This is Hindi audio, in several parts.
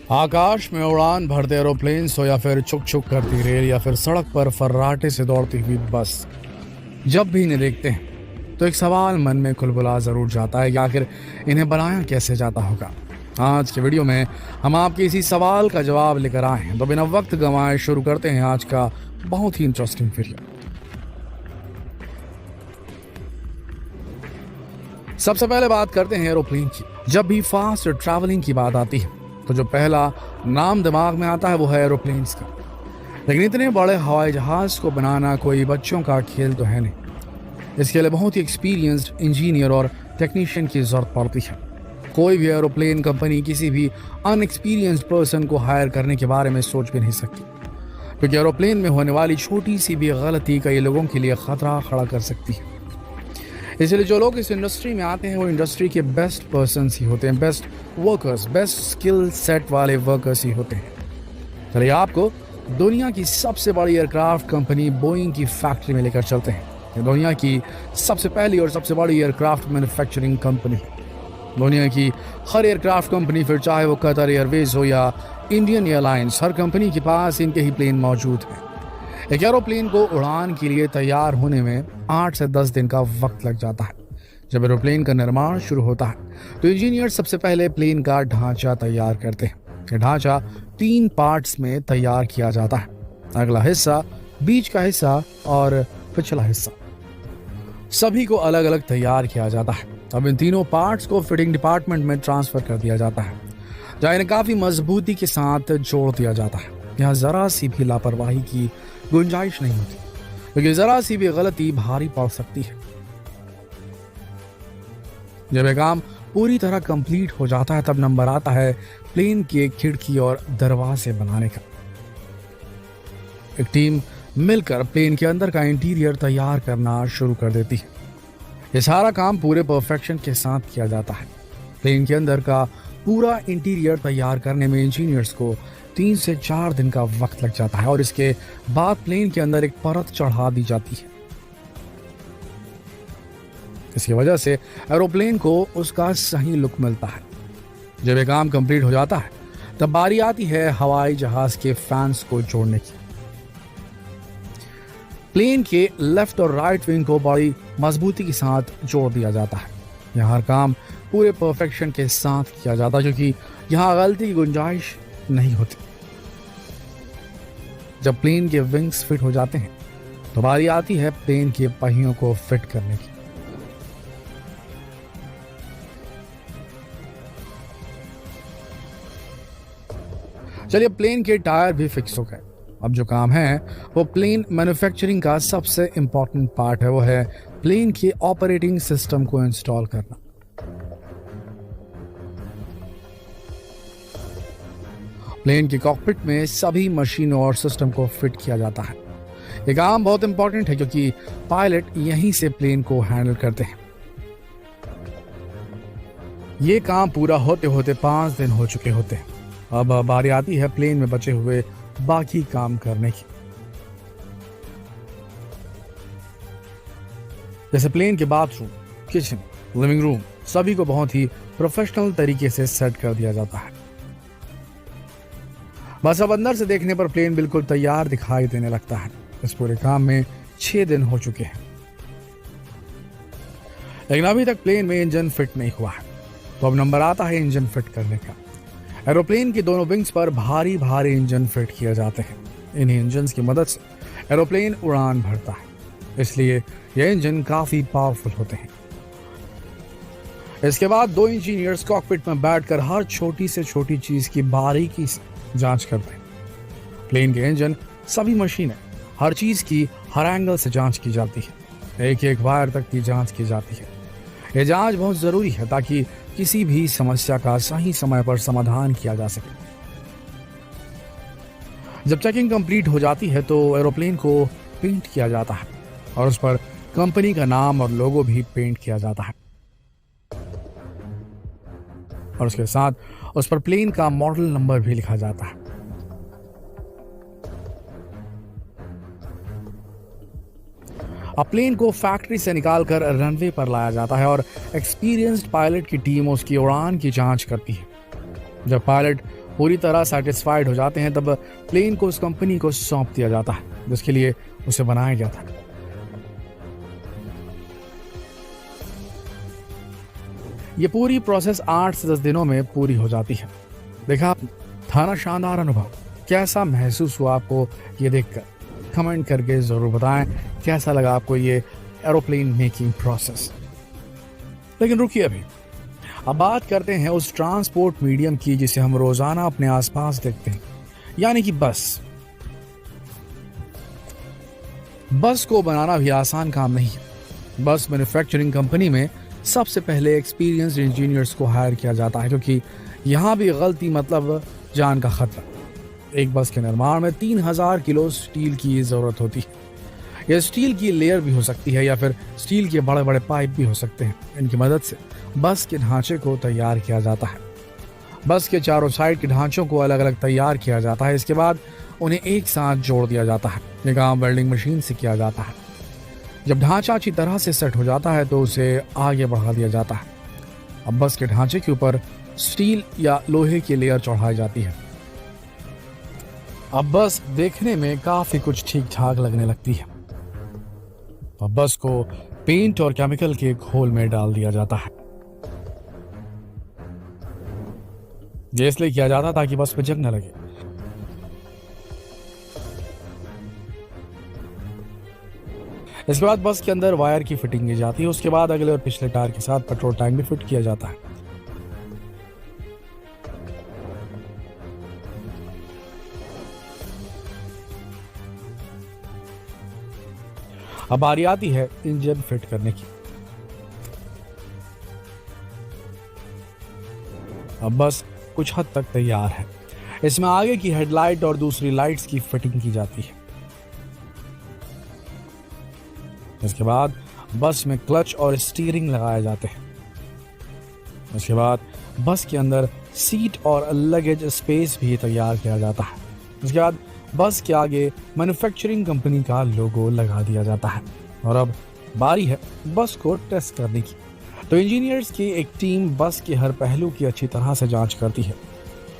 आकाश में उड़ान भरते एरोप्लेन्स हो या फिर छुक छुक करती रेल या फिर सड़क पर फर्राटे से दौड़ती हुई बस, जब भी इन्हें देखते हैं तो एक सवाल मन में खुलबुला जरूर जाता है कि आखिर इन्हें बनाया कैसे जाता होगा। आज के वीडियो में हम आपके इसी सवाल का जवाब लेकर आए हैं, तो बिना वक्त गंवाए शुरू करते हैं आज का बहुत ही इंटरेस्टिंग वीडियो। सबसे पहले बात करते हैं एरोप्लेन की। जब भी फास्ट ट्रैवलिंग की बात आती है तो जो पहला नाम दिमाग में आता है वो है एरोप्लेन्स का। लेकिन इतने बड़े हवाई जहाज को बनाना कोई बच्चों का खेल तो है नहीं। इसके लिए बहुत ही एक्सपीरियंस्ड इंजीनियर और टेक्नीशियन की जरूरत पड़ती है। कोई भी एरोप्लेन कंपनी किसी भी अनएक्सपीरियंस्ड पर्सन को हायर करने के बारे में सोच भी नहीं सकती, क्योंकि एरोप्लेन में होने वाली छोटी सी भी गलती कई लोगों के लिए खतरा खड़ा कर सकती है। इसलिए जो लोग इस इंडस्ट्री में आते हैं वो इंडस्ट्री के बेस्ट पर्सन्स ही होते हैं, best workers, best skill set वाले वर्कर्स ही होते हैं। चलिए आपको दुनिया की सबसे बड़ी एयरक्राफ्ट कंपनी बोइंग की फैक्ट्री में लेकर चलते हैं। ये दुनिया की सबसे पहली और सबसे बड़ी एयरक्राफ्ट मैन्युफैक्चरिंग कंपनी है। दुनिया की हर एयरक्राफ्ट कंपनी, फिर चाहे वो कतर एयरवेज हो या इंडियन एयरलाइंस, हर कंपनी के पास इनके ही प्लेन मौजूद हैं। एक एरोप्लेन को उड़ान के लिए तैयार होने में 8 से 10 दिन का वक्त लग जाता है। जब एरोप्लेन का निर्माण शुरू होता है तो इंजीनियर सबसे पहले प्लेन का ढांचा तैयार करते हैं। यह ढांचा 3 पार्ट्स में तैयार किया जाता है, अगला हिस्सा, बीच का हिस्सा और पिछला हिस्सा। सभी को अलग अलग तैयार किया जाता है। अब इन तीनों पार्ट्स को फिटिंग डिपार्टमेंट में ट्रांसफर कर दिया जाता है, जहाँ इन्हें काफी मजबूती के साथ जोड़ दिया जाता है। यहाँ जरा सी भी लापरवाही की गुंजाइश नहीं होती, क्योंकि जरा सी भी गलती भारी पड़ सकती है। जब यह काम पूरी तरह कंप्लीट हो जाता है तब नंबर आता है प्लेन के खिड़की और दरवाजे बनाने का। एक टीम मिलकर प्लेन के अंदर का इंटीरियर तैयार करना शुरू कर देती है। यह सारा काम पूरे परफेक्शन के साथ किया जाता है। प्लेन के अंदर का पूरा इंटीरियर तैयार करने में इंजीनियर्स को 3 से 4 दिन का वक्त लग जाता है और इसके बाद प्लेन के अंदर एक परत चढ़ा दी जाती है। इसकी वजह से एरोप्लेन को उसका सही लुक मिलता है। जब यह काम कंप्लीट हो जाता है तब बारी आती है हवाई जहाज के फैंस को जोड़ने की। प्लेन के लेफ्ट और राइट विंग को बड़ी मजबूती के साथ जोड़ दिया जाता है। यह हर काम पूरे परफेक्शन के साथ किया जाता है, क्योंकि यहाँ गलती की गुंजाइश नहीं होती। जब प्लेन के विंग्स फिट हो जाते हैं तो बारी आती है प्लेन के पहियों को फिट करने की। चलिए प्लेन के टायर भी फिक्स हो गए। अब जो काम है वो प्लेन मैन्युफैक्चरिंग का सबसे इंपॉर्टेंट पार्ट है, वो है प्लेन के ऑपरेटिंग सिस्टम को इंस्टॉल करना। प्लेन के कॉकपिट में सभी मशीनों और सिस्टम को फिट किया जाता है। यह काम बहुत इंपॉर्टेंट है क्योंकि पायलट यहीं से प्लेन को हैंडल करते हैं। ये काम पूरा होते होते 5 दिन हो चुके होते हैं। अब बारी आती है प्लेन में बचे हुए बाकी काम करने की। जैसे प्लेन के बाथरूम, किचन, लिविंग रूम, सभी को बहुत ही प्रोफेशनल तरीके से सेट कर दिया जाता है। बस अब अंदर से देखने पर प्लेन बिल्कुल तैयार दिखाई देने लगता है। इस पूरे काम में 6 दिन हो चुके हैं, लेकिन अभी तक प्लेन में इंजन फिट नहीं हुआ है। तो अब नंबर आता है इंजन फिट करने का। एरोप्लेन के दोनों विंग्स पर भारी भारी इंजन फिट किए जाते हैं। इन्हीं इंजन की मदद से एरोप्लेन उड़ान भरता है, इसलिए ये इंजन काफी पावरफुल होते हैं। इसके बाद 2 इंजीनियर्स कॉकपिट में बैठकर हर छोटी से छोटी चीज की बारीकी से जांच करते हैं। प्लेन के इंजन, सभी मशीनें, हर चीज की हर एंगल से जांच की जाती है। एक एक वायर तक की जांच की जाती है। यह जांच बहुत जरूरी है ताकि किसी भी समस्या का सही समय पर समाधान किया जा सके। जब चेकिंग कंप्लीट हो जाती है तो एरोप्लेन को पेंट किया जाता है और उस पर कंपनी का नाम और लोगो भी पेंट किया जाता है, और उसके साथ उस पर प्लेन का मॉडल नंबर भी लिखा जाता है। अब प्लेन को फैक्ट्री से निकालकर रनवे पर लाया जाता है और एक्सपीरियंस्ड पायलट की टीम उसकी उड़ान की जांच करती है। जब पायलट पूरी तरह सेटिस्फाइड हो जाते हैं तब प्लेन को उस कंपनी को सौंप दिया जाता है जिसके लिए उसे बनाया गया था। ये पूरी प्रोसेस 8 से 10 दिनों में पूरी हो जाती है। देखा, था ना शानदार अनुभव? कैसा महसूस हुआ आपको ये देखकर? कमेंट करके जरूर बताएं कैसा लगा आपको ये एरोप्लेन मेकिंग प्रोसेस। लेकिन रुकिए, अभी अब बात करते हैं उस ट्रांसपोर्ट मीडियम की जिसे हम रोजाना अपने आसपास देखते हैं, यानी कि बस। बस को बनाना भी आसान काम नहीं है। बस मैन्युफैक्चरिंग कंपनी में सबसे पहले एक्सपीरियंस्ड इंजीनियर्स को हायर किया जाता है, क्योंकि यहां भी गलती मतलब जान का खतरा। एक बस के निर्माण में 3000 किलो स्टील की जरूरत होती है। यह स्टील की लेयर भी हो सकती है या फिर स्टील के बड़े बड़े पाइप भी हो सकते हैं। इनकी मदद से बस के ढांचे को तैयार किया जाता है। बस के चारों साइड के ढांचों को अलग अलग तैयार किया जाता है। इसके बाद उन्हें एक साथ जोड़ दिया जाता है। यह काम वेल्डिंग मशीन से किया जाता है। जब ढांचा अच्छी तरह से सेट हो जाता है तो उसे आगे बढ़ा दिया जाता है। अब बस के ढांचे के ऊपर स्टील या लोहे की लेयर चढ़ाई जाती है। अब बस देखने में काफी कुछ ठीक ठाक लगने लगती है। अब बस को पेंट और केमिकल के घोल में डाल दिया जाता है। ये इसलिए किया जाता ताकि बस पे जंग न लगे। इसके बाद बस के अंदर वायर की फिटिंग की जाती है। उसके बाद अगले और पिछले टायर के साथ पेट्रोल टैंक भी फिट किया जाता है। अब बारी आती है इंजन फिट करने की। अब बस कुछ हद तक तैयार है। इसमें आगे की हेडलाइट और दूसरी लाइट्स की फिटिंग की जाती है। इसके बाद बस में क्लच और स्टीयरिंग लगाए जाते हैं। इसके बाद बस के अंदर सीट और लगेज स्पेस भी तैयार किया जाता है। इसके बाद बस के आगे मैन्युफैक्चरिंग कंपनी का लोगो लगा दिया जाता है। और अब बारी है बस को टेस्ट करने की। तो इंजीनियर्स की एक टीम बस के हर पहलू की अच्छी तरह से जांच करती है।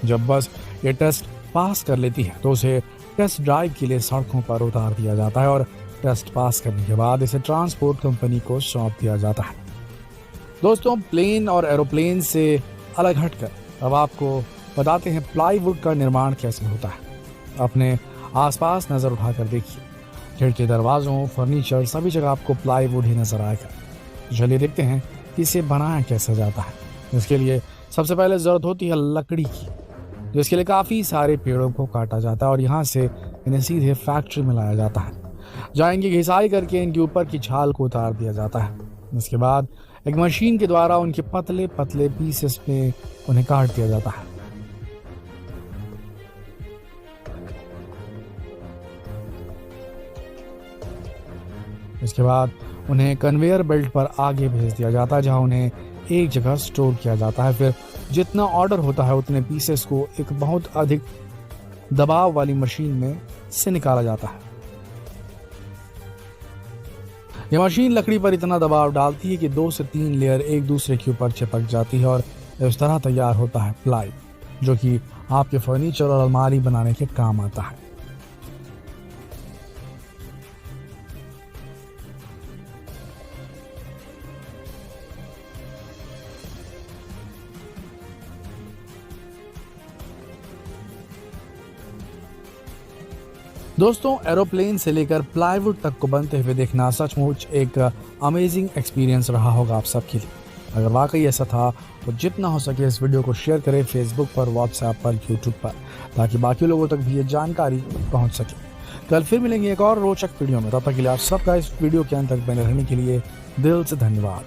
जब बस ये टेस्ट पास कर लेती है तो उसे टेस्ट ड्राइव के लिए सड़कों पर उतार दिया जाता है और टेस्ट पास करने के बाद इसे ट्रांसपोर्ट कंपनी को सौंप दिया जाता है। दोस्तों, प्लेन और एरोप्लेन से अलग हटकर अब आपको बताते हैं प्लाईवुड का निर्माण कैसे होता है। अपने आसपास नजर उठाकर देखिए, खिड़की, दरवाजों, फर्नीचर, सभी जगह आपको प्लाईवुड ही नजर आएगा। चलिए देखते हैं कि इसे बनाया कैसे जाता है। इसके लिए सबसे पहले जरूरत होती है लकड़ी की, जिसके लिए काफी सारे पेड़ों को काटा जाता है और यहाँ से इन्हें सीधे फैक्ट्री में लाया जाता है, जहाँ इनकी घिसाई करके इनके ऊपर की छाल को उतार दिया जाता है। इसके बाद एक मशीन के द्वारा उनके पतले पतले पीसेस में उन्हें काट दिया जाता है। इसके बाद उन्हें कन्वेयर बेल्ट पर आगे भेज दिया जाता है, जहां उन्हें एक जगह स्टोर किया जाता है। फिर जितना ऑर्डर होता है उतने पीसेस को एक बहुत अधिक दबाव वाली मशीन में से निकाला जाता है। यह मशीन लकड़ी पर इतना दबाव डालती है कि 2 से 3 लेयर एक दूसरे के ऊपर चिपक जाती है और इस तरह तैयार होता है प्लाई, जो कि आपके फर्नीचर और अलमारी बनाने के काम आता है। दोस्तों, एरोप्लेन से लेकर प्लाईवुड तक को बनते हुए देखना सचमुच एक अमेजिंग एक्सपीरियंस रहा होगा आप सबके लिए। अगर वाकई ऐसा था तो जितना हो सके इस वीडियो को शेयर करें फेसबुक पर, व्हाट्सएप पर, यूट्यूब पर, ताकि बाकी लोगों तक भी ये जानकारी पहुंच सके। कल फिर मिलेंगे एक और रोचक वीडियो में। तब तक के लिए आप सबका इस वीडियो के अंत तक बने रहने के लिए दिल से धन्यवाद।